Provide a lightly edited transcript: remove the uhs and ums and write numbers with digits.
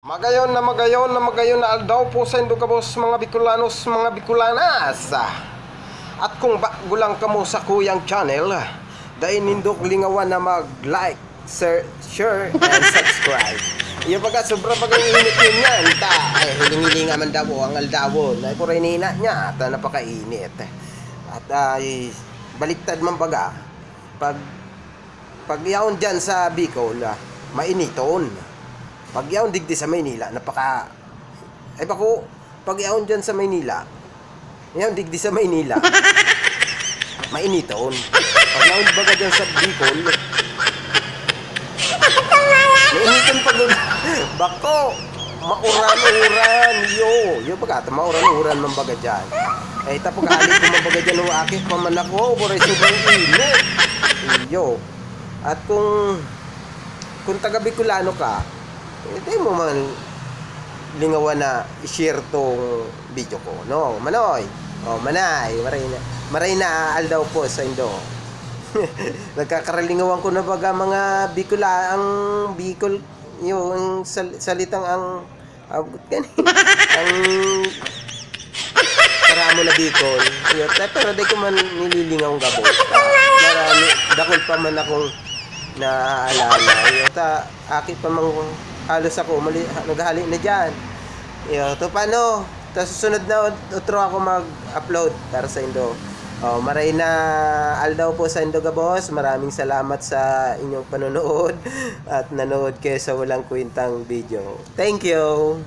Magayon na aldaw po sa indugabos mga Bicolanos, mga Bicolanas. At kung bago lang kamo sa kuyang channel, dahil nindok lingawan na mag-like, share, and subscribe. Iyo baga, sobra bagang init yun yan. Hiling-hilinga man daw ang aldawon. Ay pura inina niya at napakainit. At baliktad man baga, pag yaon dyan sa Bicol, mainiton. Pag yaon digdi sa Maynila, ay bako, pag yaon dyan sa Maynila, yaon digdi sa Maynila, mainiton. Pag yaon baga dyan sa Bicol, mainiton pag bako, mauran-uran, yo baga, mauran-uran man baga dyan. Ay tapos kahalik ko man baga dyan ng akit paman ako, buray sobrang init. Yo. At kung taga Bicolano ka, hindi mo man lingawan na i-share tong video ko, no? Manoy, manay, maray na aldaw po sa indo. Nagkakaralingawan ko na baga mga Bicola, ang Bicol, yung salitang ang karamo na Bicol. Pero di ko man nililingaw ng gabos. Marami, dakol pa man akong naaalala. Akit pa mang halos ako, naghali na dyan. Ito paano? Tapos susunod na otro ako mag-upload para sa indo. Maray na aldaw po sa indo gabos. Maraming salamat sa inyong panonood at nanood kayo sa walang kwentang video. Thank you!